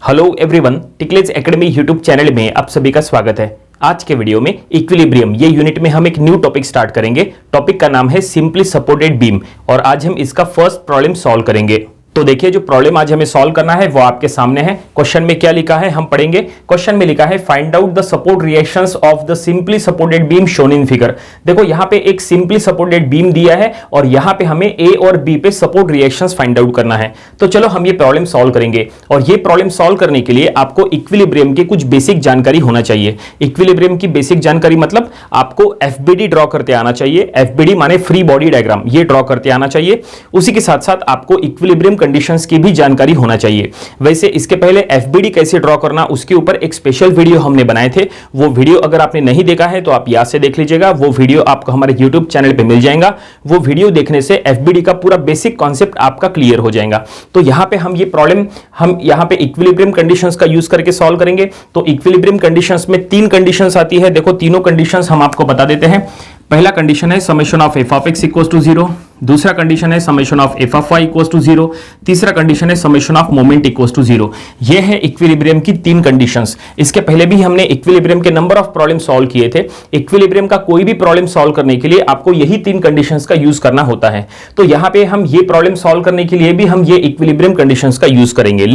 Hello everyone, टिकलेज academy YouTube channel में आप सभी का स्वागत है। आज के वीडियो में इक्विलिब्रियम ये यूनिट में हम एक न्यू टॉपिक स्टार्ट करेंगे। टॉपिक का नाम है सिंपली सपोर्टेड बीम और आज हम इसका फर्स्ट प्रॉब्लम सॉल्व करेंगे। तो देखिए, जो प्रॉब्लम आज हमें सॉल्व करना है वो आपके सामने है। क्वेश्चन में क्या लिखा है हम पढ़ेंगे। क्वेश्चन में लिखा है find out the support reactions of the simply supported beam shown in figure. देखो, यहाँ पे एक सिंपली सपोर्टेड बीम दिया है और यहाँ पे हमें ए और बी पे सपोर्ट रिएक्शंस फाइंड आउट करना है। तो चलो हम ये प्रॉब्लम सॉल्व करेंगे और ये प्रॉब्लम सॉल्व करने के लिए आपको इक्विलिब्रियम की कुछ बेसिक जानकारी होना चाहिए। इक्विलिब्रियम की बेसिक जानकारी मतलब आपको एफबीडी ड्रॉ करते आना चाहिए। एफबीडी माने फ्री बॉडी डायग्राम, ये ड्रॉ करते आना चाहिए। उसी के साथ साथ आपको इक्विलिब्रियम कंडीशंस की भी जानकारी होना चाहिए। वैसे इसके पहले एफबीडी कैसे ड्रॉ करना उसके ऊपर एक स्पेशल वीडियो हमने बनाए थे। वो वीडियो अगर आपने नहीं देखा है तो आप यहां से देख लीजिएगा। वो वीडियो आपको हमारे यूट्यूब चैनल पे मिल जाएगा। वो वीडियो देखने से एफबीडी का पूरा बेसिक कॉन्सेप्ट आपका क्लियर हो जाएगा। तो यहां पे हम ये प्रॉब्लम हम यहां पे इक्विलिब्रियम कंडीशंस का यूज करके सॉल्व करेंगे। तो इक्विलिब्रियम कंडीशंस में तीन कंडीशंस आती है। देखो, तीनों कंडीशंस हम आपको बता देते हैं। पहला कंडीशन है summation of F of X equals to 0। दूसरा कंडीशन है summation of F of Y equals to 0। तीसरा कंडीशन है summation of moment equals to 0। ये है इक्विलिब्रियम की तीन कंडीशंस। इसके पहले भी हमने इक्विलिब्रियम के नंबर ऑफ प्रॉब्लम सॉल्व किए थे। इक्विलिब्रियम का कोई भी प्रॉब्लम सॉल्व करने के लिए आपको यही तीन कंडीशंस का यूज करना होता है। तो यहां पे हम ये प्रॉब्लम सॉल्व करने के लिए भी हम ये इक्विलिब्रियम कंडीशंस का यूज करेंगे।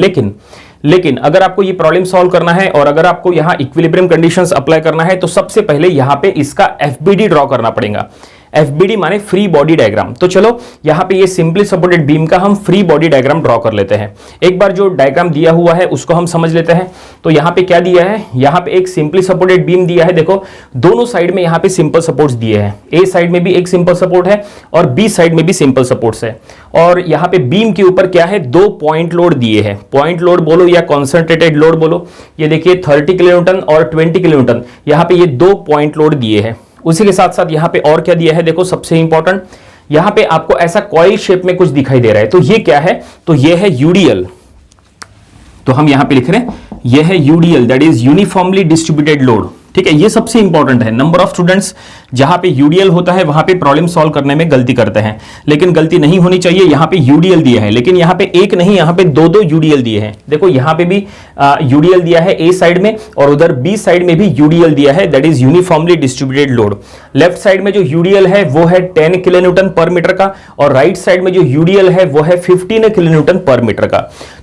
लेकिन अगर आपको ये प्रॉब्लम सॉल्व करना है और अगर आपको यहां इक्विलिब्रियम कंडीशंस अप्लाई करना है तो सबसे पहले यहां पे इसका एफबीडी ड्रॉ करना पड़ेगा। एफबीडी माने फ्री बॉडी डायग्राम। तो चलो यहां पे ये सिंपली सपोर्टेड बीम का हम फ्री बॉडी डायग्राम ड्रॉ कर लेते हैं। एक बार जो डायग्राम दिया हुआ है उसको हम समझ लेते हैं। तो यहां पे क्या दिया है, यहां पे एक सिंपली सपोर्टेड बीम दिया है। देखो, दोनों साइड में यहां पे सिंपल सपोर्ट्स दिए हैं। ए साइड में भी एक सिंपल सपोर्ट है और बी साइड में भी सिंपल सपोर्ट्स है। और यहां पे बीम के ऊपर क्या है, दो पॉइंट लोड दिए हैं। पॉइंट लोड बोलो या कॉन्सेंट्रेटेड लोड बोलो। ये देखिए 30 किलोन्यूटन और 20 किलोन्यूटन, यहां पे ये दो पॉइंट लोड दिए हैं। उसी के साथ साथ यहां पे और क्या दिया है, देखो सबसे इंपॉर्टेंट, यहां पे आपको ऐसा कॉइल शेप में कुछ दिखाई दे रहा है। तो ये क्या है, तो ये है यूडीएल। तो हम यहां पे लिख रहे हैं ये है UDL, that is uniformly distributed load. ठीक है, ये सबसे इंपॉर्टेंट है। नंबर ऑफ स्टूडेंट्स जहां पे यूडीएल होता है वहां पे प्रॉब्लम सॉल्व करने में गलती करते हैं, लेकिन गलती नहीं होनी चाहिए। यहां पे यूडीएल दिया है, लेकिन यहां पे एक नहीं, यहां पे दो यूडीएल दिए हैं। देखो, यहां पे भी यूडीएल दिया है ए साइड में और उधर बी साइड में भी यूडीएल दिया है, that is uniformly distributed load. Left side में जो यूडीएल है वो है 10 किलोन्यूटन पर मीटर का और राइट साइड में जो यूडीएल है वो है 15 किलोन्यूटन पर मीटर का।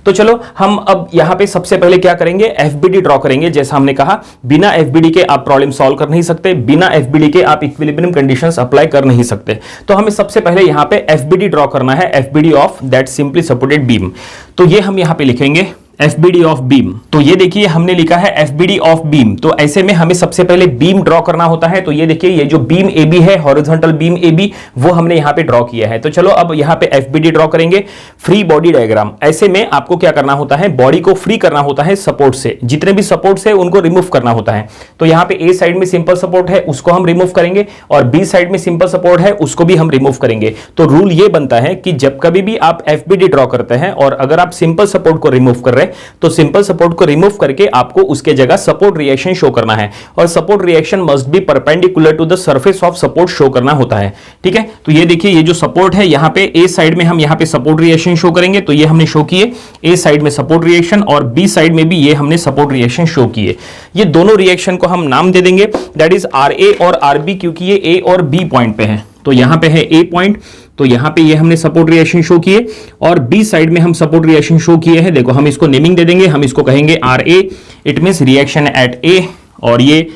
तो चलो हम अब यहां पे सबसे पहले क्या करेंगे, एफबीडी ड्रॉ करेंगे। जैसा हमने कहा, बिना एफबीडी के आप प्रॉब्लम सॉल्व कर नहीं सकते, बिना एफबीडी के आप इक्विलिब्रियम कंडीशंस अप्लाई कर नहीं सकते। तो हमें सबसे पहले यहां पे एफबीडी ड्रॉ करना है, FBD of that simply supported beam. तो ये हम यहां पे लिखेंगे एफबीडी ऑफ बीम। तो ये देखिए हमने लिखा है एफबीडी ऑफ बीम। तो ऐसे में हमें सबसे पहले बीम ड्रॉ करना होता है। तो ये देखिए, ये जो बीम एबी है, हॉरिजॉन्टल बीम एबी, वो हमने यहां पे ड्रॉ किया है। तो चलो अब यहां पे एफबीडी ड्रॉ करेंगे, फ्री बॉडी डायग्राम। ऐसे में आपको क्या करना होता है, बॉडी को फ्री करना होता है सपोर्ट से। जितने भी सपोर्ट्स है उनको रिमूव करना होता है। तो यहां पे ए साइड में सिंपल सपोर्ट है, उसको हम रिमूव करेंगे और बी साइड में सिंपल सपोर्ट है, उसको भी हम रिमूव करेंगे। तो रूल ये बनता है कि जब कभी भी आप एफबीडी ड्रॉ करते हैं और अगर आप सिंपल सपोर्ट को रिमूव कर रहे हैं तो सिंपल सपोर्ट को रिमूव करके आपको उसके जगह सपोर्ट रिएक्शन शो करना है और support reaction must be perpendicular to the surface of support show करना होता है। ठीक है, तो ये देखिए, ये जो सपोर्ट है यहां पे ए साइड में हम यहां पे सपोर्ट रिएक्शन शो करेंगे। तो ये हमने शो किए ए साइड में सपोर्ट रिएक्शन और बी साइड में भी ये हमने सपोर्ट रिएक्शन शो किए। ये दोनों रिएक्शन को हम नाम दे देंगे, दैट इज आर ए और आर बी, क्योंकि ये ए और बी पॉइंट पे है। तो यहां पे है ए पॉइंट, तो यहां पे ये हमने सपोर्ट रिएक्शन शो किए और बी साइड में हम सपोर्ट रिएक्शन शो किए हैं। देखो, हम इसको नेमिंग दे देंगे, हम इसको कहेंगे R A, it means reaction at A. और ये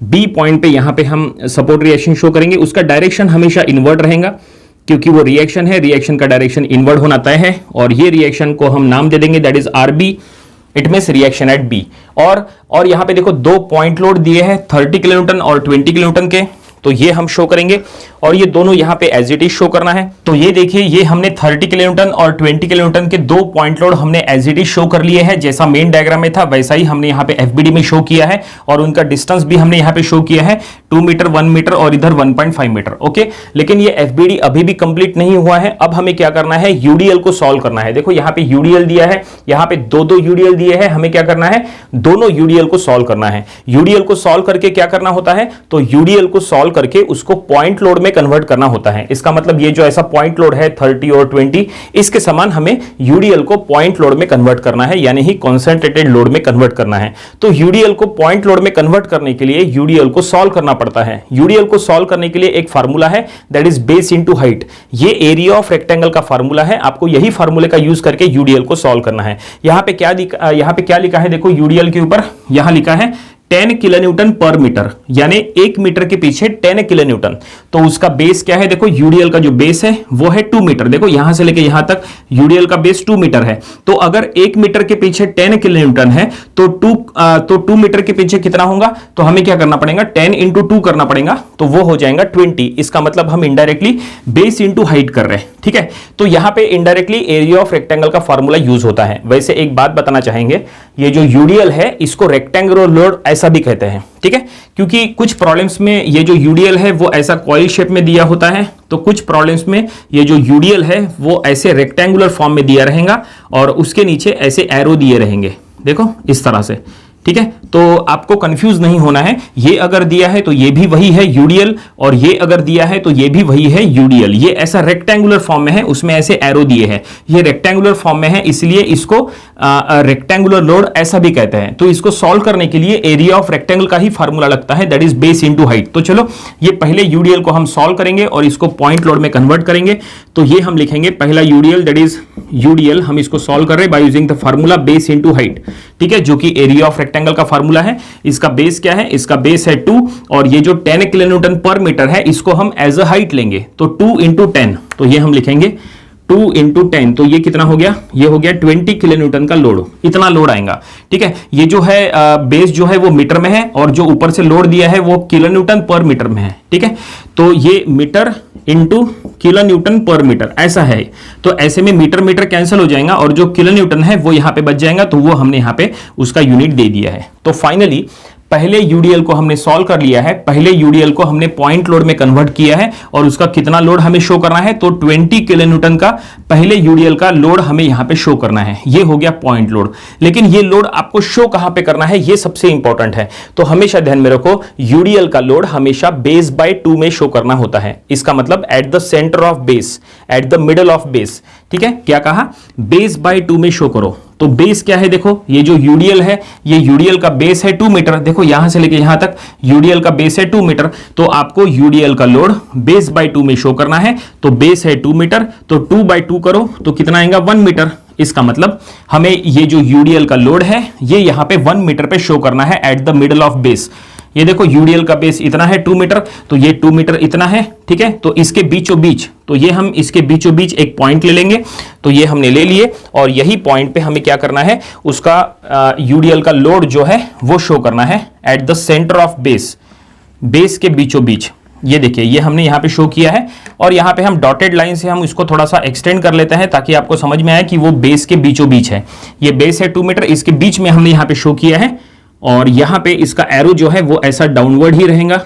बी पॉइंट पे यहां पे हम सपोर्ट रिएक्शन शो करेंगे। उसका डायरेक्शन हमेशा इनवर्ट रहेगा क्योंकि वो रिएक्शन है, रिएक्शन का डायरेक्शन इनवर्ट होना तय है। और ये रिएक्शन को हम नाम दे देंगे, that is R B, it means reaction at B. और यहां पे देखो दो पॉइंट लोड दिए हैं 30 किलोन्यूटन और 20 किलोन्यूटन के, तो ये हम शो करेंगे और ये दोनों यहां पे एज इट इज शो करना है। तो ये देखिए, ये हमने 30 किलोन्यूटन और 20 किलोन्यूटन के दो पॉइंट लोड हमने एज इट इज शो कर लिए हैं। जैसा मेन डायग्राम में था वैसा ही हमने यहां पे एफबीडी में शो किया है और उनका डिस्टेंस भी हमने यहां पे शो किया है, 2 मीटर, 1 मीटर और इधर 1.5 मीटर। ओके, लेकिन ये एफबीडी अभी भी कंप्लीट नहीं हुआ है। अब हमें क्या करना है, यूडीएल को सॉल्व करना है। देखो, यहां पे यूडीएल दिया है, यहां पे दो यूडीएल दिए हैं। हमें क्या करना है, दोनों यूडीएल को सॉल्व करना है। यूडीएल को सॉल्व करके क्या करना होता है, तो यूडीएल को सॉल्व करके उसको पॉइंट लोड में कन्वर्ट करना होता है। इसका मतलब ये जो ऐसा पॉइंट लोड है 30 और 20, इसके समान हमें यूडीएल को पॉइंट लोड में कन्वर्ट करना है, यानी ही कॉन्सेंट्रेटेड लोड में कन्वर्ट करना है। तो यूडीएल को पॉइंट लोड में कन्वर्ट करने के लिए यूडीएल को सॉल्व करना पड़ता है। यूडीएल को सॉल्व करने के लिए एक फार्मूला है, that is base into height. ये एरिया ऑफ रेक्टेंगल का फार्मूला है, आपको यही फार्मूले का यूज करके यूडीएल को सॉल्व करना है। यहां पे क्या लिखा है, देखो यूडीएल के ऊपर यहां लिखा है 10 किलोन्यूटन पर मीटर, यानी 1 मीटर के पीछे 10 किलोन्यूटन। तो उसका बेस क्या है, देखो यूडीएल का जो बेस है वो है 2 मीटर। देखो यहां से लेके यहां तक यूडीएल का बेस 2 मीटर है। तो अगर 1 मीटर के पीछे 10 किलोन्यूटन है तो 2 मीटर के पीछे कितना होगा, तो हमें क्या करना पड़ेगा, 10 इंटू 2 करना पड़ेगा, तो वो हो जाएगा 20। इसका मतलब हम इनडायरेक्टली बेस इंटू हाइट कर रहे हैं, ठीक है। तो यहां पे इनडायरेक्टली एरिया ऑफ रेक्टेंगल का फार्मूला यूज होता है। वैसे एक बात बताना चाहेंगे, ये जो यूडीएल है इसको रेक्टेंगुलर लोड ऐसा भी कहते हैं, ठीक है, क्योंकि कुछ प्रॉब्लम्स में ये जो यूडीएल है वो ऐसा कॉइल शेप में दिया होता है, तो कुछ प्रॉब्लम्स में ये जो यूडीएल है वो ऐसे रेक्टेंगुलर फॉर्म में दिया रहेगा और उसके नीचे ऐसे एरो दिए रहेंगे, देखो इस तरह से, ठीक है। तो आपको कंफ्यूज नहीं होना है, ये अगर दिया है तो ये भी वही है यूडीएल, और ये अगर दिया है तो ये भी वही है यूडीएल। ये ऐसा रेक्टेंगुलर फॉर्म में है, उसमें ऐसे एरो दिए हैं, ये रेक्टेंगुलर फॉर्म में है, इसलिए इसको रेक्टेंगुलर लोड ऐसा भी कहते हैं। तो इसको सॉल्व करने के लिए एरिया ऑफ रेक्टेंगल का ही फार्मूला लगता है, that is base into height. तो चलो ये पहले यूडीएल को हम सॉल्व करेंगे और इसको पॉइंट लोड में कन्वर्ट करेंगे। तो ये हम लिखेंगे पहला यूडीएल, दैट इज यूडीएल, हम इसको सॉल्व कर रहे हैं by using the formula base into height, ठीक है, जो कि एरिया ऑफ रेक्टेंगल का फार्मूला है। इसका बेस क्या है, इसका बेस है 2, और ये जो 10 किलोन्यूटन पर मीटर है इसको हम एज अ हाइट लेंगे, तो 2 इंटू 10, तो ये हम लिखेंगे 2 इंटू 10, तो ये कितना हो गया, ये हो गया 20 किलोन्यूटन का लोड, इतना लोड आएगा, ठीक है। ये जो है बेस जो है वो मीटर में है और जो ऊपर से लोड दिया है वो किलोन्यूटन पर मीटर में है, ठीक है। तो ये मीटर इंटू किलोन्यूटन पर मीटर ऐसा है। तो ऐसे में मीटर मीटर कैंसिल हो जाएगा और जो किलोन्यूटन है वो यहां पे बच जाएगा, तो वो हमने यहां पे उसका यूनिट दे दिया है। तो फाइनली पहले यूडीएल को हमने सॉल्व कर लिया है, पहले यूडीएल को हमने पॉइंट लोड में कन्वर्ट किया है और उसका कितना लोड हमें शो करना है, तो 20 किलोन्यूटन का पहले यूडीएल का लोड हमें यहां पे शो करना है। ये हो गया पॉइंट लोड, लेकिन ये लोड आपको शो कहां पे करना है, ये सबसे इंपॉर्टेंट है। तो हमेशा ध्यान में रखो, यूडीएल का लोड हमेशा बेस बाय 2 में शो करना होता है। इसका मतलब at the centre of base, at the middle of base, ठीक है। क्या कहा, बेस बाय 2 में शो करो। तो बेस क्या है, देखो ये जो यूडीएल है, ये यूडीएल का बेस है 2 मीटर, देखो यहां से लेके यहां तक यूडीएल का बेस है 2 मीटर, तो आपको यूडीएल का लोड बेस बाय 2 में शो करना है। तो बेस है 2 मीटर, तो 2 बाय 2 करो तो कितना आएगा, 1 मीटर। इसका मतलब हमें ये जो यूडीएल का लोड है ये यहां पे 1 मीटर पे शो करना है at the middle of base. ये देखो यूडीएल का बेस इतना है 2 मीटर, तो ये 2 मीटर इतना है, ठीक है। तो इसके बीचों बीच, तो ये हम इसके बीचों बीच एक पॉइंट ले लेंगे, तो ये हमने ले लिए और यही पॉइंट पे हमें क्या करना है, उसका यूडीएल का लोड जो है वो शो करना है at the centre of base, base के बीचों बीच। ये देखिए, ये हमने यहाँ पे शो किया है और यहाँ पे हम डॉटेड लाइन से हम इसको थोड़ा सा एक्सटेंड कर लेते हैं ताकि आपको समझ में आए कि वो बेस के बीचों बीच है। ये बेस है 2 मीटर, इसके बीच में हमने यहाँ पे शो किया है और यहाँ पे इसका एरो जो है वो ऐसा डाउनवर्ड ही रहेगा,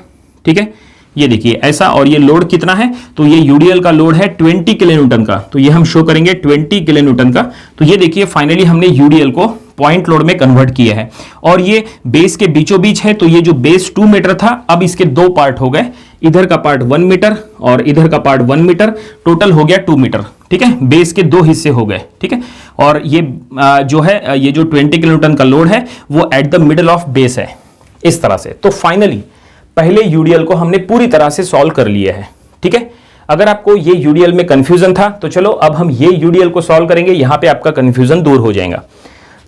ठीक है। ये देखिए ऐसा, और ये लोड कितना है, तो ये यूडीएल का लोड है 20 किलोन्यूटन का, तो ये हम शो करेंगे 20 किलोन्यूटन का। तो ये देखिए फाइनली हमने यूडीएल को पॉइंट लोड में कन्वर्ट किया है और ये बेस के बीचों बीच है। तो ये जो बेस 2 मीटर था, अब इसके 2 पार्ट हो गए, इधर का पार्ट 1 मीटर और इधर का पार्ट 1 मीटर, टोटल हो गया 2 मीटर, ठीक है। बेस के 2 हिस्से हो गए, ठीक है। और ये जो है, ये जो 20 किलोन्यूटन का लोड है वो at the middle of base है, इस तरह से। तो फाइनली पहले यूडीएल को हमने पूरी तरह से सॉल्व कर लिया है, ठीक है। अगर आपको ये यूडीएल में कंफ्यूजन था तो चलो अब हम ये यूडीएल को सॉल्व करेंगे, यहां पे आपका कंफ्यूजन दूर हो जाएगा।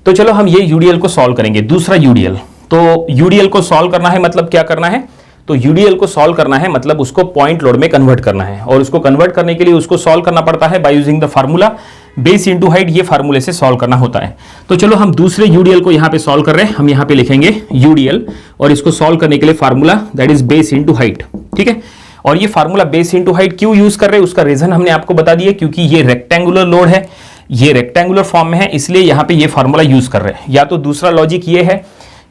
तो चलो हम ये यूडीएल को सॉल्व करेंगे, दूसरा यूडीएल। तो यूडीएल को सॉल्व करना है मतलब क्या करना है, तो यूडीएल को सॉल्व करना है मतलब उसको पॉइंट लोड में कन्वर्ट करना है, और उसको कन्वर्ट करने के लिए उसको सॉल्व करना पड़ता है by using the formula base into height. ये फार्मूले से सॉल्व करना होता है। तो चलो हम दूसरे यूडीएल को यहाँ पे सॉल्व कर रहे हैं, हम यहाँ पे लिखेंगे यूडीएल और इसको सॉल्व करने के लिए formula that is base into height, ठीक है। और ये फार्मूला बेस इंटू हाइट क्यों यूज कर रहे हैं, उसका रीजन हमने आपको बता दिया, क्योंकि ये रेक्टेंगुलर लोड है, ये रेक्टेंगुलर फॉर्म में है, इसलिए यहाँ पे ये फार्मूला यूज कर रहे हैं। या तो दूसरा लॉजिक ये है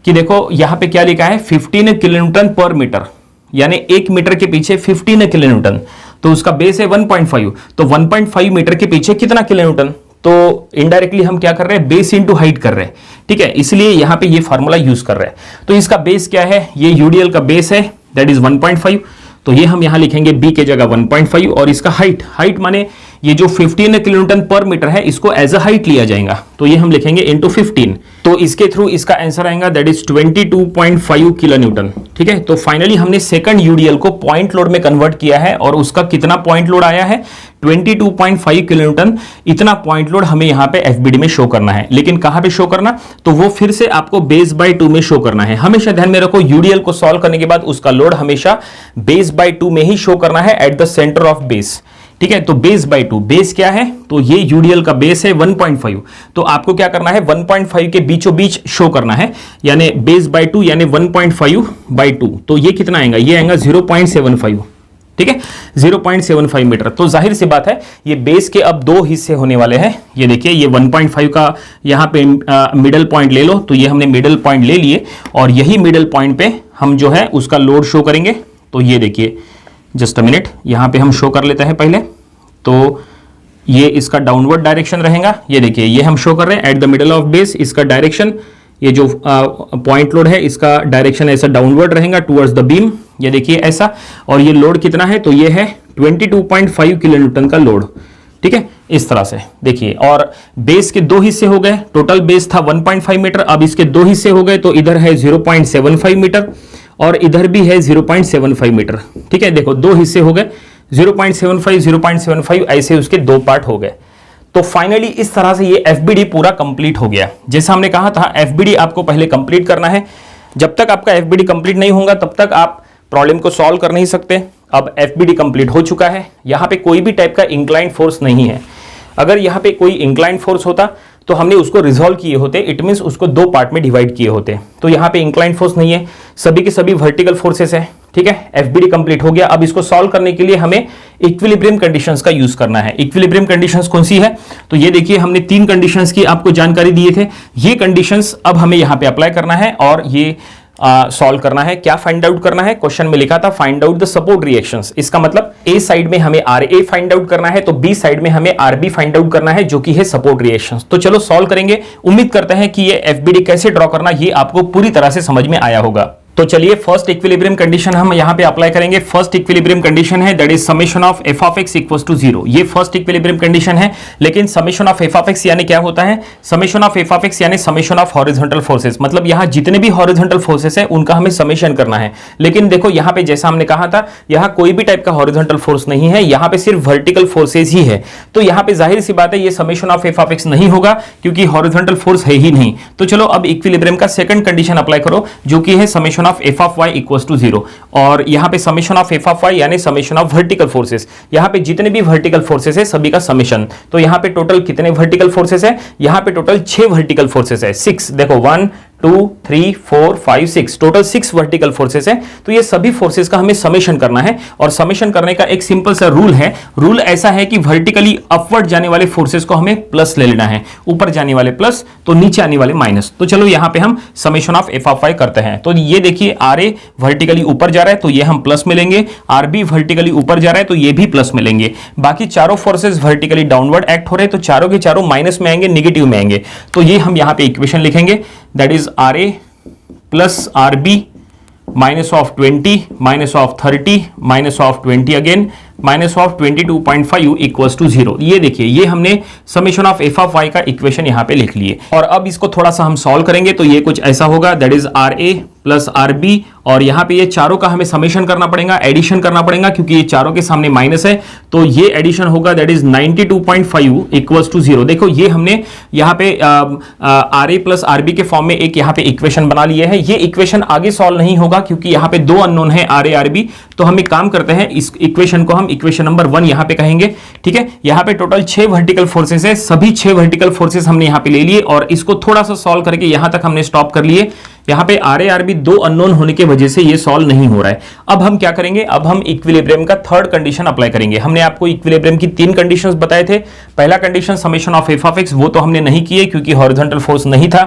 कि देखो यहाँ पे क्या लिखा है, 15 किलोन्यूटन पर मीटर, यानी 1 मीटर के पीछे 15 किलोन्यूटन, तो उसका बेस है 1.5, तो 1.5 मीटर के पीछे कितना किलोन्यूटन, तो इनडायरेक्टली हम क्या कर रहे हैं, बेस इंटू हाइट कर रहे हैं, ठीक है। इसलिए यहां पे ये फार्मूला यूज कर रहे हैं। तो इसका बेस क्या है, ये यूडीएल का बेस है दैट इज 1.5, तो ये हम यहां लिखेंगे b के जगह 1.5 और इसका हाइट माने ये जो 15 किलोन्यूटन पर मीटर है इसको एज अ हाइट लिया जाएगा, तो ये हम लिखेंगे इंटू 15। तो इसके थ्रू इसका आंसर आएगा दैट इज 22.5 किलो न्यूटन। ठीक है, तो फाइनली हमने सेकंड यूडीएल को पॉइंट लोड में कन्वर्ट किया है और उसका कितना पॉइंट लोड आया है 22.5 किलो न्यूटन। इतना पॉइंट लोड हमें यहां पे एफबीडी में शो करना है, लेकिन कहां पे शो करना, तो वो फिर से आपको बेस बाय 2 में शो करना है। हमेशा ध्यान में रखो यूडीएल को सॉल्व करने के बाद उसका लोड हमेशा बेस बाय 2 में ही शो करना है at the centre of base. ठीक है, तो बेस बाय 2, बेस क्या है, तो ये यूडीएल का बेस है 1.5, तो आपको क्या करना है 1.5 के बीचों बीच शो करना है, यानी बेस बाय 2 यानी 1.5 बाय 2, तो ये कितना आएगा, ये आएगा 0.75। ठीक है, 0.75 मीटर। तो जाहिर सी बात है ये बेस के अब 2 हिस्से होने वाले हैं। ये देखिए ये 1.5 का यहां पे मिडल पॉइंट ले लो, तो ये हमने मिडल पॉइंट ले लिए और यही मिडल पॉइंट पे हम जो है उसका लोड शो करेंगे। तो ये देखिए जस्ट अ मिनट, यहां पे हम शो कर लेते हैं पहले, तो ये इसका डाउनवर्ड डायरेक्शन रहेगा। ये देखिए ये हम शो कर रहे हैं at the middle of base, इसका डायरेक्शन, ये जो पॉइंट लोड है इसका डायरेक्शन ऐसा डाउनवर्ड रहेगा टुवर्ड्स द बीम। ये देखिए ऐसा, और ये लोड कितना है, तो ये है 22.5 किलो न्यूटन का लोड। ठीक है, इस तरह से देखिए, और बेस के 2 हिस्से हो गए, टोटल बेस था 1.5 मीटर, अब इसके 2 हिस्से हो गए, तो इधर है 0.75 मीटर और इधर भी है 0.75 मीटर। ठीक है, देखो 2 हिस्से हो गए, 0.75 ऐसे उसके 2 पार्ट हो गए। तो फाइनली इस तरह से ये एफबीडी पूरा कंप्लीट हो गया। जैसा हमने कहा था एफबीडी आपको पहले कंप्लीट करना है, जब तक आपका एफबीडी कंप्लीट नहीं होगा तब तक आप प्रॉब्लम को सॉल्व कर नहीं सकते। अब एफबीडी कंप्लीट हो चुका है, यहां पे कोई भी टाइप का इंक्लाइंड फोर्स नहीं है। अगर यहां पे कोई इंक्लाइंड फोर्स होता तो हमने उसको रिजॉल्व किए होते, इट मींस उसको 2 पार्ट में डिवाइड किए होते। तो यहां पे इंक्लाइंड फोर्स नहीं है, सभी के सभी वर्टिकल फोर्सेस है। ठीक है, एफबीडी कंप्लीट हो गया। अब इसको सॉल्व करने के लिए हमें इक्विलिब्रियम कंडीशंस का यूज करना है। इक्विलिब्रियम कंडीशंस कौन सी है, तो ये देखिए हमने 3 कंडीशंस की आपको जानकारी दिए थे, ये कंडीशंस अब हमें यहां पे अप्लाई करना है और ये सॉल्व करना है। क्या फाइंड आउट करना है, क्वेश्चन में लिखा था find out the support reactions. इसका मतलब ए साइड में हमें आर ए फाइंड आउट करना है, तो बी साइड में हमें आर बी फाइंड आउट करना है, जो कि है सपोर्ट रिएक्शंस। तो चलो सॉल्व करेंगे। उम्मीद करते हैं कि ये एफबीडी कैसे ड्रॉ करना ये आपको पूरी तरह से समझ में आया होगा। तो चलिए फर्स्ट इक्विलिब्रियम कंडीशन हम यहां पे अप्लाई करेंगे। फर्स्ट इक्विलिब्रियम कंडीशन है that is summation of F of X equals to 0। ये फर्स्ट इक्विलिब्रियम कंडीशन है, लेकिन summation of F of X यानी क्या होता है, summation of F of X यानी समेशन ऑफ हॉरिजॉन्टल फोर्सेस, मतलब यहां जितने भी हॉरिजॉन्टल फोर्सेस है उनका हमें समेशन करना है। लेकिन देखो यहां पे जैसा हमने कहा था यहां कोई भी टाइप का हॉरिजॉन्टल फोर्स नहीं है, यहां पे सिर्फ वर्टिकल फोर्सेस ही है। तो यहां पे जाहिर सी बात है ये summation of F of x नहीं होगा क्योंकि हॉरिजॉन्टल फोर्स है ही नहीं। तो चलो अब इक्विलिब्रियम का सेकंड कंडीशन अप्लाई करो, जो कि है summation of F of Y equals to 0। और यहां पे summation of F of Y यानी समेशन ऑफ वर्टिकल फोर्सेस, यहां पे जितने भी वर्टिकल फोर्सेस है सभी का समेशन। तो यहां पे टोटल कितने वर्टिकल फोर्सेस है, यहां पे टोटल 6 वर्टिकल फोर्सेस है, 6 देखो 1 2 3 4 5 6 टोटल 6 वर्टिकल फोर्सेस है। तो ये सभी फोर्सेस का हमें समेशन करना है और समेशन करने का एक सिंपल सा रूल है। रूल ऐसा है कि वर्टिकली अपवर्ड जाने वाले फोर्सेस को हमें प्लस ले लेना है, ऊपर जाने वाले प्लस तो नीचे आने वाले माइनस। तो चलो यहां पे हम summation of F of Y करते हैं। तो ये देखिए आर ए वर्टिकली ऊपर जा रहा है तो ये हम प्लस में लेंगे, आर बी वर्टिकली ऊपर जा रहा है तो ये भी प्लस में लेंगे। बाकी चारों फोर्सेस वर्टिकली डाउनवर्ड एक्ट हो रहे हैं तो चारों के चारों माइनस में आएंगे, नेगेटिव में आएंगे। तो ये हम यहां पे इक्वेशन लिखेंगे that is R A plus R B minus of 20 minus of 30 minus of 20 again minus of 22.5 equals to 0। ये देखिए ये हमने summation of F of Y का इक्वेशन यहां पे लिख लिए। और अब इसको थोड़ा सा हम सॉल्व करेंगे तो ये कुछ ऐसा होगा that is R A plus R B, और यहां पे ये चारों का हमें समेशन करना पड़ेगा, एडिशन करना पड़ेगा क्योंकि ये चारों के सामने माइनस है। तो ये एडिशन होगा दैट इज 92.5 इक्वल्स टू 0। देखो ये हमने यहां पे R A plus R B के फॉर्म में एक यहां पे इक्वेशन बना लिए है। ये इक्वेशन आगे सॉल्व नहीं होगा क्योंकि यहां पे 2 अननोन है आर ए आर बी। तो हम एक काम करते हैं, इस इक्वेशन को हम इक्वेशन नंबर 1 यहां पे कहेंगे। ठीक है, यहां पे टोटल 6 वर्टिकल फोर्सेस है, सभी 6 वर्टिकल फोर्सेस हमने यहां पे ले लिए और इसको थोड़ा सा सॉल्व करके यहां तक हमने स्टॉप कर लिए। यहां पे R A R B 2 unknown होने की वजह से ये सॉल्व नहीं हो रहा है। अब हम क्या करेंगे, अब हम इक्विलिब्रियम का थर्ड कंडीशन अप्लाई करेंगे। हमने आपको इक्विलिब्रियम की 3 कंडीशंस बताए थे। पहला condition summation of F of x, वो तो हमने नहीं किए क्योंकि हॉरिजॉन्टल फोर्स नहीं था।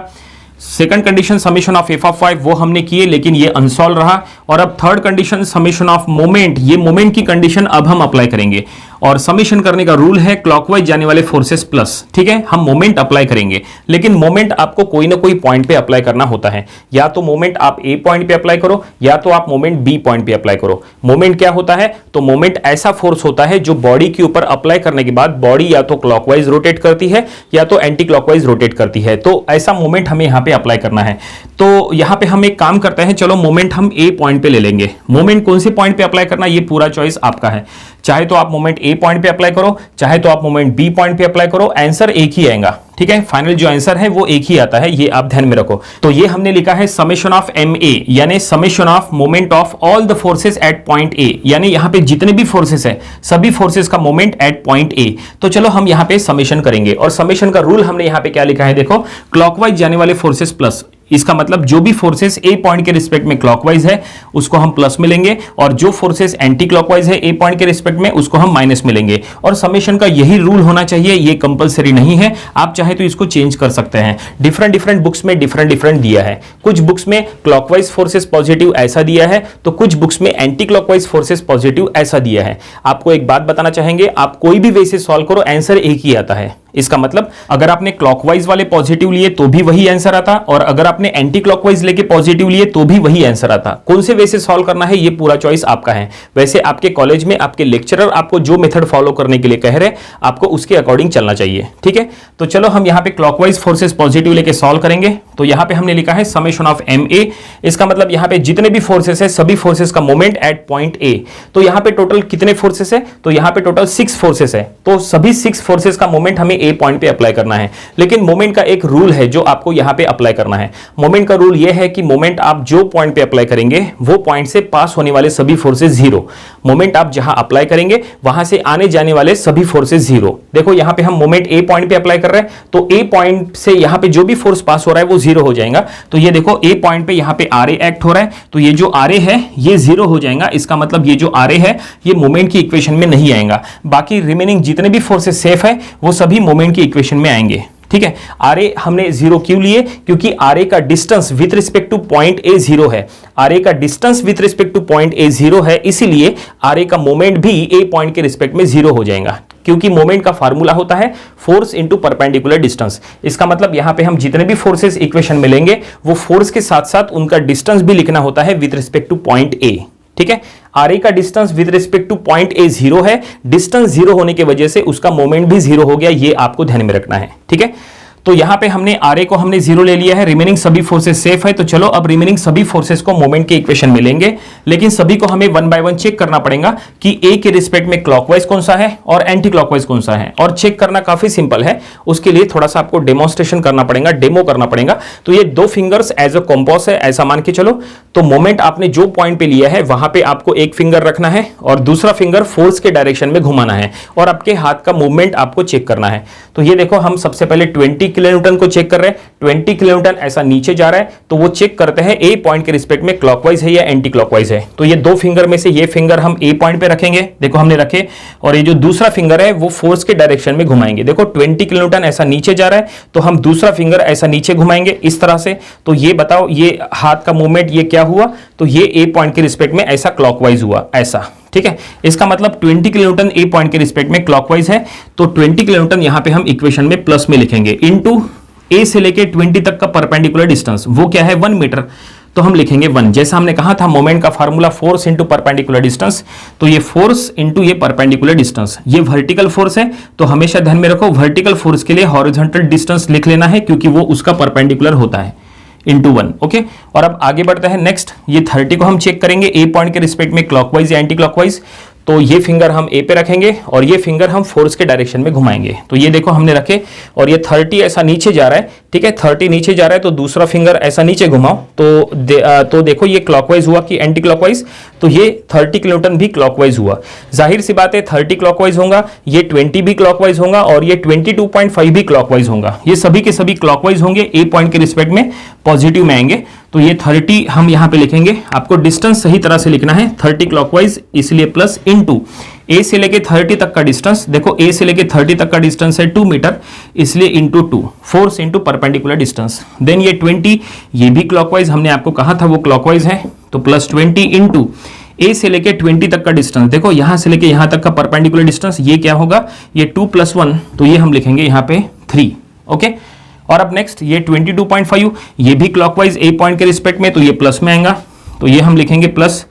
Second condition summation of F of Y, वो हमने किए लेकिन ये अनसॉल्व रहा। और अब third condition summation of moment, ये मोमेंट की कंडीशन अब हम अप्लाई करेंगे। और समेशन करने का रूल है क्लॉकवाइज जाने वाले फोर्सेस प्लस, ठीक है। हम मोमेंट अप्लाई करेंगे, लेकिन मोमेंट आपको कोई ना कोई पॉइंट पे अप्लाई करना होता है। या तो मोमेंट आप ए पॉइंट पे अप्लाई करो, या तो आप मोमेंट बी पॉइंट पे अप्लाई करो। मोमेंट क्या होता है? तो मोमेंट ऐसा फोर्स होता है जो बॉडी के ऊपर अप्लाई करने के बाद बॉडी या तो क्लॉकवाइज रोटेट करती है या तो एंटी क्लॉकवाइज रोटेट करती है। तो ऐसा मोमेंट हमें यहां पे अप्लाई करना है। तो यहां पे हम एक काम करते हैं, चलो मोमेंट हम ए पॉइंट पे ले लेंगे। मोमेंट कौन से पॉइंट पे अप्लाई करना, ये पूरा चॉइस आपका है। चाहे तो आप मोमेंट ए पॉइंट पे अप्लाई करो, चाहे तो आप मोमेंट बी पॉइंट पे अप्लाई करो, आंसर एक ही आएगा, ठीक है। फाइनल जो आंसर है वो एक ही आता है, ये आप ध्यान में रखो। तो ये हमने लिखा है समेशन ऑफ एम ए, यानी summation of moment of all the forces eight point A, यानी यहां पे जितने भी फोर्सेस है सभी फोर्सेस का मोमेंट एट पॉइंट ए। तो चलो हम यहां पे समेशन करेंगे, और समेशन का रूल हमने यहां पे क्या लिखा है, देखो, क्लॉकवाइज जाने वाले फोर्सेस प्लस। इसका मतलब जो भी फोर्सेस ए पॉइंट के रिस्पेक्ट में क्लॉकवाइज है उसको हम प्लस में लेंगे, और जो फोर्सेस एंटी क्लॉकवाइज है ए पॉइंट के रिस्पेक्ट में उसको हम माइनस में लेंगे। और समेशन का यही रूल होना चाहिए, ये कंपलसरी नहीं है, आप चाहे तो इसको चेंज कर सकते हैं। डिफरेंट बुक्स में डिफरेंट दिया है। कुछ बुक्स में क्लॉकवाइज फोर्सेस पॉजिटिव ऐसा दिया है, तो कुछ बुक्स में एंटी क्लॉकवाइज फोर्सेस पॉजिटिव ऐसा दिया है। आपको एक बात बताना चाहेंगे, आप कोई भी वे से सॉल्व करो, आंसर एक ही आता है। इसका मतलब अगर आपने क्लॉकवाइज वाले पॉजिटिव लिए तो भी वही आंसर आता, और अगर आपने एंटी क्लॉकवाइज लेके पॉजिटिव लिए तो भी वही आंसर आता। कौन से वे से सॉल्व करना है ये पूरा चॉइस आपका है। वैसे आपके कॉलेज में आपके लेक्चरर आपको जो मेथड फॉलो करने के लिए कह रहे हैं, आपको उसके अकॉर्डिंग चलना चाहिए, ठीक है। तो चलो हम यहां पे क्लॉकवाइज फोर्सेस पॉजिटिव लेके सॉल्व करेंगे। तो यहां पे हमने लिखा है समेशन ऑफ एम ए। इसका मतलब यहां पे जितने भी फोर्सेस है सभी फोर्सेस का मोमेंट एट पॉइंट ए। तो यहां पे टोटल कितने फोर्सेस है, तो यहां पे टोटल 6 फोर्सेस है। तो सभी 6 फोर्सेस का मोमेंट हमें ए पॉइंट पे अप्लाई करना है। लेकिन मोमेंट का एक रूल है जो आपको यहां पे अप्लाई करना है। मोमेंट का रूल यह है कि मोमेंट आप जो पॉइंट पे अप्लाई करेंगे वो पॉइंट से पास होने वाले सभी फोर्सेस जीरो। मोमेंट आप जहां अप्लाई करेंगे वहां से आने जाने वाले सभी फोर्सेस जीरो। देखो यहां पे हम मोमेंट ए पॉइंट पे अप्लाई कर रहे हैं, तो ए पॉइंट से यहां पे जो भी फोर्स पास हो रहा है वो जीरो हो जाएगा। तो ये देखो ए पॉइंट पे यहां पे आर ए एक्ट हो रहा है, तो ये जो आर ए है ये जीरो हो जाएगा। इसका मतलब ये जो आर ए है ये मोमेंट की इक्वेशन में नहीं आएगा। बाकी रिमेनिंग जितने भी फोर्सेस सेफ है वो सभी मोमेंट की इक्वेशन में आएंगे, ठीक है। आर ए हमने जीरो क्यों लिए, क्योंकि आर ए का distance with respect two point A zero है। आर ए का distance with respect two point A zero है, इसीलिए आर ए का मोमेंट भी ए पॉइंट के रिस्पेक्ट में जीरो हो जाएगा। क्योंकि मोमेंट का फार्मूला होता है फोर्स इनटू परपेंडिकुलर डिस्टेंस। इसका मतलब यहां पे हम जितने भी फोर्सेस इक्वेशन में लेंगे वो फोर्स के साथ साथ उनका डिस्टेंस भी लिखना होता है with respect two point A, ठीक है। आर ए का distance with respect two point A zero है, डिस्टेंस जीरो होने की वजह से उसका मोमेंट भी जीरो हो गया, ये आपको ध्यान में रखना है, ठीक है। तो यहां पे हमने आर ए को हमने जीरो ले लिया है, रिमेनिंग सभी फोर्सेस सेफ है। तो चलो अब रिमेनिंग सभी फोर्सेस को मोमेंट के इक्वेशन में लेंगे, लेकिन सभी को हमें वन बाय वन चेक करना पड़ेगा कि ए के रिस्पेक्ट में क्लॉकवाइज कौन सा है और एंटी क्लॉकवाइज कौन सा है। और चेक करना काफी सिंपल है, उसके लिए थोड़ा सा आपको डेमोन्स्ट्रेशन करना पड़ेगा, डेमो करना पड़ेगा। तो ये दो फिंगर्स एज अ कॉम्पास है, ऐसा मान के चलो। तो मोमेंट आपने जो पॉइंट पे लिया है वहां पे आपको एक फिंगर रखना है और दूसरा फिंगर फोर्स के डायरेक्शन में घुमाना है, और आपके हाथ का मूवमेंट आपको चेक करना है। तो ये देखो हम सबसे पहले 20 किलोन्यूटन को चेक कर रहे हैं। 20 किलोन्यूटन ऐसा नीचे जा रहा है, तो वो चेक करते हैं ए पॉइंट के रिस्पेक्ट में क्लॉकवाइज है या एंटी क्लॉकवाइज है। तो ये दो फिंगर में से ये फिंगर हम ए पॉइंट पे रखेंगे, देखो हमने रखे, और ये जो दूसरा फिंगर है वो फोर्स के डायरेक्शन में घुमाएंगे। देखो 20 किलोन्यूटन ऐसा नीचे जा रहा है, तो हम दूसरा फिंगर ऐसा नीचे घुमाएंगे इस तरह से। तो ये बताओ ये हाथ का मूवमेंट ये क्या हुआ, तो ये ए पॉइंट के रिस्पेक्ट में ऐसा क्लॉकवाइज हुआ, ऐसा, ठीक है। इसका मतलब 20 किलोन्यूटन ए पॉइंट के रिस्पेक्ट में क्लॉकवाइज है, तो 20 किलोन्यूटन यहां पे हम इक्वेशन में प्लस में लिखेंगे, इनटू ए से लेके 20 तक का परपेंडिकुलर डिस्टेंस, वो क्या है 1 मीटर, तो हम लिखेंगे 1। जैसा हमने कहा था मोमेंट का formula force into perpendicular distance, तो ये फोर्स इंटू ये परपेंडिकुलर डिस्टेंस, ये वर्टिकल फोर्स है। तो हमेशा ध्यान में रखो वर्टिकल फोर्स के लिए हॉरिजॉन्टल डिस्टेंस लिख लेना है, क्योंकि वो उसका परपेंडिकुलर होता है, इंटू 1, ओके। और अब आगे बढ़ते हैं नेक्स्ट, ये 30 को हम चेक करेंगे ए पॉइंट के रिस्पेक्ट में क्लॉकवाइज या एंटी क्लॉकवाइज। तो ये फिंगर हम ए पे रखेंगे और ये फिंगर हम फोर्स के डायरेक्शन में घुमाएंगे। तो ये देखो हमने रखे, और ये 30 ऐसा नीचे जा रहा है, ठीक है, 30 नीचे जा रहा है, तो दूसरा फिंगर ऐसा नीचे घुमाओ, तो देखो ये क्लॉकवाइज हुआ कि एंटी क्लॉकवाइज, तो ये 30 किलोन्यूटन भी क्लॉकवाइज हुआ। जाहिर सी बात है 30 क्लॉकवाइज होगा, ये 20 भी क्लॉकवाइज होगा, और ये 22.5 भी क्लॉकवाइज होगा। ये सभी के सभी क्लॉकवाइज होंगे, ए पॉइंट के रिस्पेक्ट में पॉजिटिव में आएंगे। तो ये 30 हम यहां पे लिखेंगे, आपको डिस्टेंस सही तरह से लिखना है, 30 क्लॉकवाइज इसलिए प्लस, इनटू ए से लेके 30 तक का डिस्टेंस, देखो ए से लेके 30 तक का डिस्टेंस है 2 मीटर, इसलिए into 2, force into perpendicular distance. Then ये 20, ये भी क्लॉकवाइज, हमने आपको कहा था वो क्लॉकवाइज है, तो प्लस 20 इंटू ए से लेके 20 तक का डिस्टेंस, देखो यहां से लेके यहां तक का परपेंडिकुलर डिस्टेंस ये क्या होगा, ये 2 + 1, तो ये हम लिखेंगे यहां पे 3। ओके, और अब नेक्स्ट ये 22.5, ये भी क्लॉकवाइज ए पॉइंट के रिस्पेक्ट में, तो ये प्लस में आएगा, तो ये हम लिखेंगे प्लस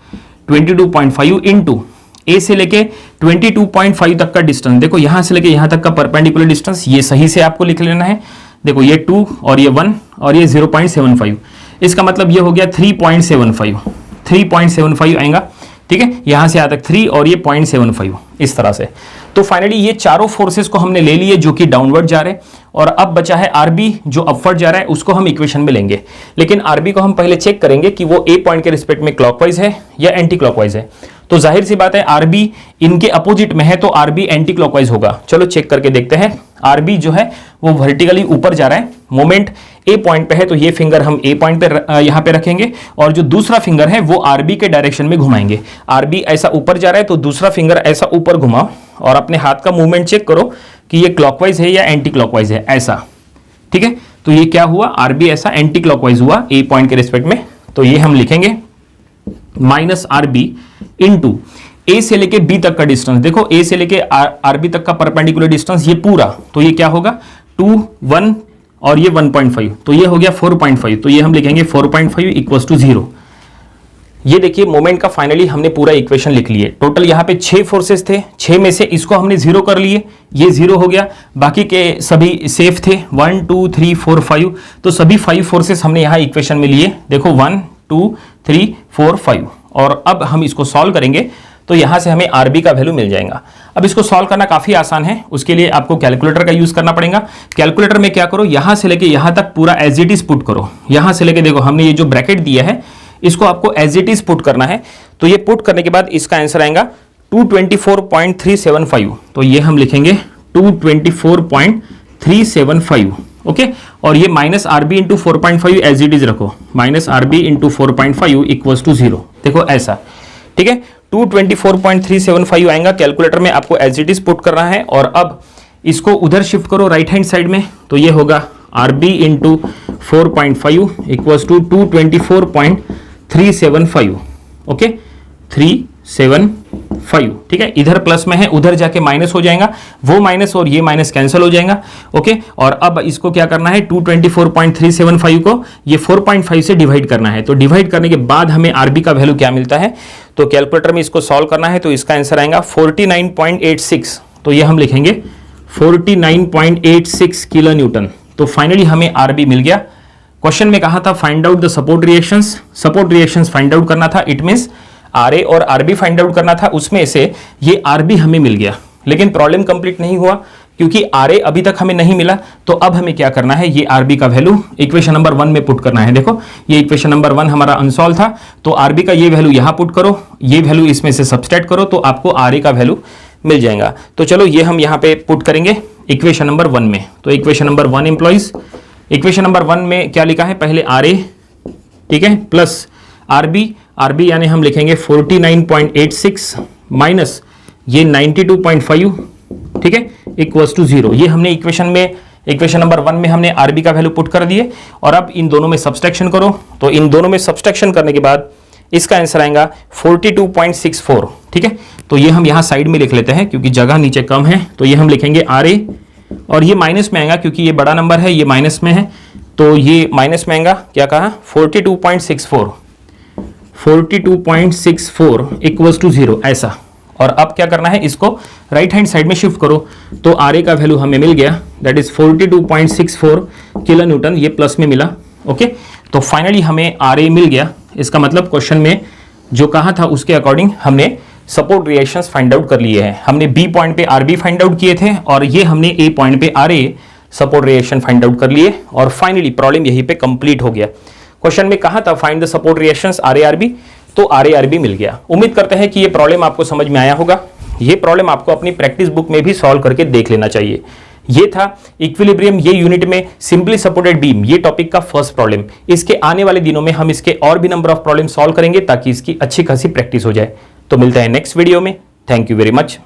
22.5 इंटू ए से लेके 22.5 तक का डिस्टेंस, देखो यहां से लेके यहां तक का परपेंडिकुलर डिस्टेंस, ये सही से आपको लिख लेना है। देखो ये 2 और ये 1 और ये 0.75, इसका मतलब ये हो गया 3.75 आएगा। ठीक है, यहां से आता 3 और ये 0.75 इस तरह से। तो फाइनली ये चारों फोर्सेस को हमने ले लिए जो कि डाउनवर्ड जा रहे हैं, और अब बचा है आरबी जो अपवर्ड जा रहा है, उसको हम इक्वेशन में लेंगे। लेकिन आरबी को हम पहले चेक करेंगे कि वो ए पॉइंट के रिस्पेक्ट में क्लॉकवाइज है या एंटी क्लॉकवाइज है। तो जाहिर सी बात है आरबी इनके अपोजिट में है, तो आरबी एंटी क्लॉकवाइज होगा। चलो चेक करके देखते हैं। आरबी जो है वो वर्टिकली ऊपर जा रहा है, मोमेंट ए पॉइंट पे है, तो ये फिंगर हम ए पॉइंट पे यहां पे रखेंगे, और जो दूसरा फिंगर है वो आरबी के डायरेक्शन में घुमाएंगे। आरबी ऐसा ऊपर जा रहा है, तो दूसरा फिंगर ऐसा ऊपर घुमाओ और अपने हाथ का मूवमेंट चेक करो कि ये क्लॉकवाइज है या एंटी क्लॉकवाइज है, ऐसा। ठीक है, तो ये क्या हुआ, आरबी ऐसा एंटी क्लॉकवाइज हुआ ए पॉइंट के रिस्पेक्ट में, तो ये हम लिखेंगे माइनस आरबी इंटू ए से लेके बी तक का डिस्टेंस। देखो ए से लेके आरबी तक का परपेंडिकुलर डिस्टेंस ये पूरा, तो ये क्या होगा 2, 1 और ये 1.5, तो ये हो गया 4.5, तो ये हम लिखेंगे 4.5 इक्वल्स टू 0। ये देखिए मोमेंट का फाइनली हमने पूरा इक्वेशन लिख लिए। टोटल यहाँ पे 6 फोर्सेस थे, 6 में से इसको हमने 0 कर लिए, ये 0 हो गया, बाकी के सभी सेफ थे 1, 2, 3, 4, 5, तो सभी 5 फोर्सेस हमने यहाँ इक्वेशन में लिए। देखो 1, 2, 3, 4, 5, और अब हम इसको सॉल्व करेंगे तो यहां से हमें आरबी का वैल्यू मिल जाएगा। अब इसको सॉल्व करना काफी आसान है, उसके लिए आपको कैलकुलेटर का यूज करना पड़ेगा। कैलकुलेटर में क्या करो, यहां से लेके यहां तक पूरा एज इट इज पुट करो। यहां से लेके देखो हमने ये जो ब्रैकेट दिया है इसको आपको एज इट इज पुट करना है, तो ये पुट करने के बाद इसका आंसर आएगा 224.375, तो ये हम लिखेंगे 224.375। ओके, और ये minus RB into 4.5 as it is रखो, minus RB into 4.5 equals to 0। देखो ऐसा, ठीक है, 224.375 आएगा। कैलकुलेटर में आपको एज इट इज पुट करना है, और अब इसको उधर शिफ्ट करो राइट हैंड साइड में, तो ये होगा RB into 4.5 equals to 224.375। Okay, 375। ठीक है, इधर प्लस में है, उधर जाके माइनस हो जाएगा, वो माइनस और ये माइनस कैंसिल हो जाएगा। ओके, और अब इसको क्या करना है, 224.375 को ये 4.5 से डिवाइड करना है, तो डिवाइड करने के बाद हमें आरबी का वैल्यू क्या मिलता है, तो कैलकुलेटर में इसको सॉल्व करना है, तो इसका आंसर आएगा 49.86, तो ये हम लिखेंगे 49.86 किलो न्यूटन। तो फाइनली हमें आरबी मिल गया। क्वेश्चन में कहा था find out the support reactions, support reactions find out करना था, इट मींस आरए और आरबी फाइंड आउट करना था, उसमें से ये आरबी हमें मिल गया। लेकिन प्रॉब्लम कंप्लीट नहीं हुआ क्योंकि आरए अभी तक हमें नहीं मिला, तो अब हमें क्या करना है, ये आरबी का वैल्यू इक्वेशन नंबर 1 में पुट करना है। देखो ये इक्वेशन नंबर 1 हमारा अनसॉल्व था, तो आरबी का ये वैल्यू यहां पुट करो, ये वैल्यू इसमें से सब्सट्रैक्ट करो, तो आपको आरए का वैल्यू मिल जाएगा। तो चलो ये हम यहां पे पुट करेंगे इक्वेशन नंबर 1 में। तो equation number 1 employees, equation number 1 में क्या लिखा है, पहले आरए, ठीक है, प्लस आरबी, आरबी यानी हम लिखेंगे 49.86 माइनस ये 92.5, ठीक है, इक्वल्स टू 0। ये हमने इक्वेशन में, इक्वेशन नंबर 1 में हमने आरबी का वैल्यू पुट कर दिए, और अब इन दोनों में सब्सट्रैक्शन करो, तो इन दोनों में सब्सट्रैक्शन करने के बाद इसका आंसर आएगा 42.64। ठीक है, तो ये हम यहाँ साइड में लिख लेते हैं क्योंकि जगह नीचे कम है, तो ये हम लिखेंगे आरए, और ये माइनस में आएगा क्योंकि ये बड़ा नंबर है, ये माइनस में है, तो ये माइनस में आएगा, क्या कहा, 42.64 इक्वल्स टू 0, ऐसा। और अब क्या करना है, इसको राइट हैंड साइड में शिफ्ट करो, तो आरए का वैल्यू हमें मिल गया, दैट इज 42.64 किलो न्यूटन, ये प्लस में मिला। ओके, तो फाइनली हमें आरए मिल गया। इसका मतलब क्वेश्चन में जो कहा था उसके अकॉर्डिंग हमने सपोर्ट रिएक्शंस फाइंड आउट कर लिए हैं। हमने बी पॉइंट पे आरबी फाइंड आउट किए थे, और ये हमने ए पॉइंट पे RA support reaction find out कर लिए, और फाइनली प्रॉब्लम यहीं पे कंप्लीट हो गया। क्वेश्चन में कहा था find the support reactions RA RB, तो आरए आरबी मिल गया। उम्मीद करते हैं कि ये प्रॉब्लम आपको समझ में आया होगा। ये प्रॉब्लम आपको अपनी प्रैक्टिस बुक में भी सॉल्व करके देख लेना चाहिए। ये था इक्विलिब्रियम, ये यूनिट में सिंपली सपोर्टेड बीम, ये टॉपिक का फर्स्ट प्रॉब्लम। इसके आने वाले दिनों में हम इसके और भी नंबर ऑफ प्रॉब्लम सॉल्व करेंगे ताकि इसकी अच्छी खासी प्रैक्टिस हो जाए। तो मिलते हैं नेक्स्ट वीडियो में। Thank you very much.